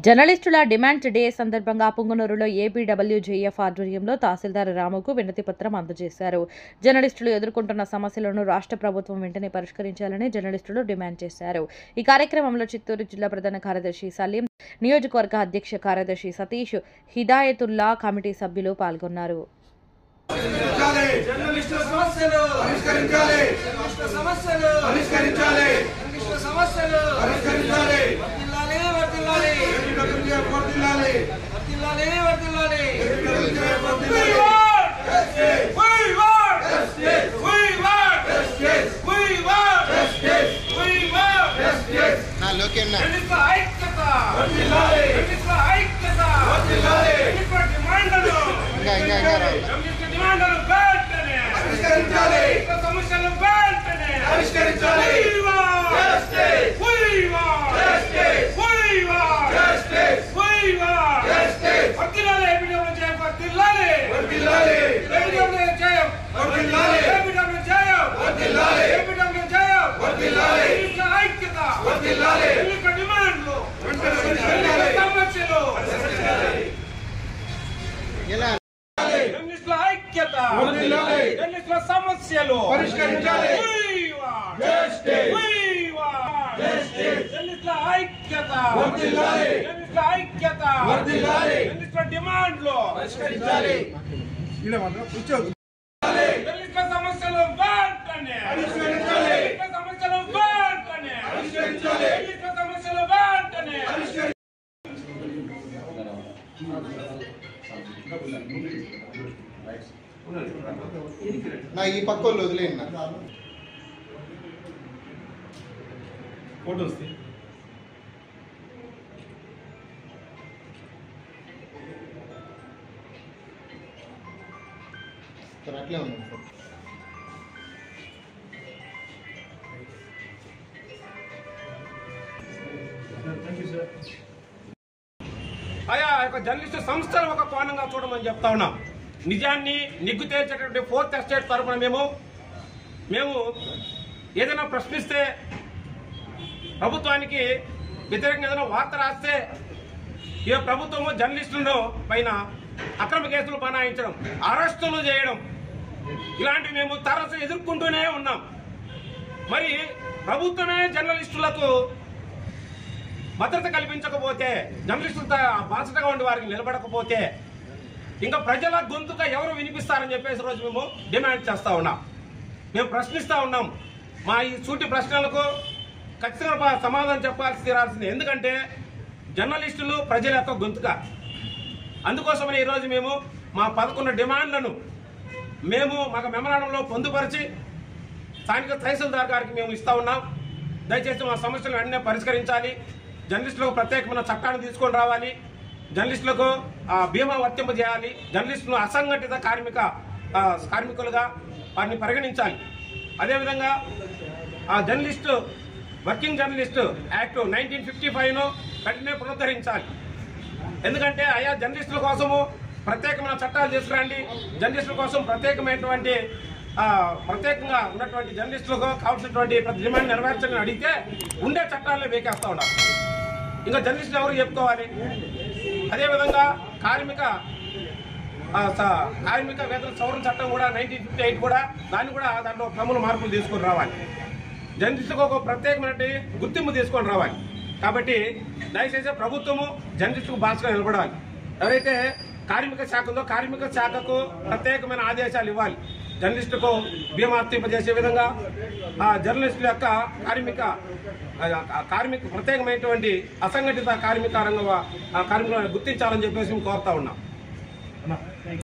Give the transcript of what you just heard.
జర్నలిస్టుల demand day సందర్భంగా పుంగనూరులో APWJF ఆధ్వర్యంలో తహసీల్దార్ రాముకు వినతి పత్రం అందజేశారు. జర్నలిస్టులు ఎదుర్కొంటున్న సమస్యలను రాష్ట్ర ప్రభుత్వం వెంటనే పరిష్కరించాలని జర్నలిస్టులు డిమాండ్ చేశారు. ఈ కార్యక్రమంలో చిత్తూరు జిల్లా ప్రధాన కార్యదర్శి సలీం, నియోజకవర్గ అధ్యక్ష కార్యదర్శి సతీష్, హిదాయతుల్లా కమిటీ సభ్యులు పాల్గొన్నారు. సమస్యలు పరిష్కరించాలి. డిమాండ్లు పరిష్కరించాలి. సమస్యలు వెంటనే సమస్యలు వెంటనే సమస్యలు వెంటనే నా ఈ పక్క వాళ్ళు వదిలేయండి. ఫోటోస్ అట్లే ఉంది. ఆయా జర్నలిస్టు సంస్థలు ఒక కోణంగా చూడమని చెప్తా ఉన్నాం. నిజాన్ని నిగ్గు తేల్చేటటువంటి ఫోర్త్ ఎస్టేట్ తరఫున మేము ఏదైనా ప్రశ్నిస్తే, ప్రభుత్వానికి వ్యతిరేకంగా ఏదైనా వార్త రాస్తే ఏ ప్రభుత్వము జర్నలిస్టులను పైన అక్రమ కేసులు బనాయించడం, అరెస్టులు చేయడం, ఇలాంటివి మేము తరచు ఎదుర్కొంటూనే ఉన్నాం. మరి ప్రభుత్వమే జర్నలిస్టులకు భద్రత కల్పించకపోతే, జర్నలిస్టులతో బాధ్యతగా ఉండి వారికి నిలబడకపోతే ఇంకా ప్రజల గొంతుగా ఎవరు వినిపిస్తారని చెప్పేసి రోజు మేము డిమాండ్ చేస్తూ ఉన్నాం. మేము ప్రశ్నిస్తూ ఉన్నాం. మా ఈ సూటి ప్రశ్నలకు ఖచ్చితంగా సమాధానం చెప్పాల్సి తీరాల్సింది. ఎందుకంటే జర్నలిస్టులు ప్రజల యొక్క గొంతుగా. అందుకోసమని ఈరోజు మేము మా 11 డిమాండ్లను మాకు మెమరాండంలో పొందుపరిచి స్థానిక తహసీల్దార్ గారికి మేము ఇస్తా ఉన్నాం. దయచేసి మా సమస్యలను వెంటనే పరిష్కరించాలి. జర్నలిస్టులకు ప్రత్యేకమైన చట్టాన్ని తీసుకొని రావాలి. జర్నలిస్టులకు బీమా వర్తింపజేయాలి. జర్నలిస్టులు అసంఘటిత కార్మికులుగా వారిని పరిగణించాలి. అదేవిధంగా జర్నలిస్టు వర్కింగ్ జర్నలిస్టు యాక్ట్ 1955ను వెంటనే పునరుద్ధరించాలి. ఎందుకంటే ఆయా జర్నలిస్టుల కోసము ప్రత్యేకమైన చట్టాలు తీసుకురండి. జర్నలిస్టుల కోసం ప్రత్యేకంగా ఉన్నటువంటి జర్నలిస్టులకు కావాల్సినటువంటి ప్రతి డిమాండ్ నెరవేర్చాలని అడిగితే ఉండే చట్టాల్లో వేకేస్తా ఉన్నారు. ఇంకా జర్నలిస్టులు ఎవరు చెప్పుకోవాలి? అదేవిధంగా కార్మిక వేతన సవరణ చట్టం కూడా 1958 కూడా దాంట్లో క్రమల మార్పులు తీసుకొని రావాలి. జర్నలిస్టులకు ఒక ప్రత్యేకమైన గుర్తింపు తీసుకొని రావాలి. కాబట్టి దయచేసి ప్రభుత్వము జర్నలిస్టులకు బాధ్యతగా నిలబడాలి. ఎవరైతే కార్మిక శాఖ ఉందో కార్మిక శాఖకు ప్రత్యేకమైన ఆదేశాలు ఇవ్వాలి. జర్నలిస్టులకు బీమా వర్తింపజేసే విధంగా జర్నలిస్టుల యొక్క కార్మిక ప్రత్యేకమైనటువంటి అసంఘటిత కార్మికులను గుర్తించాలని చెప్పేసి మేము కోరుతా ఉన్నాం.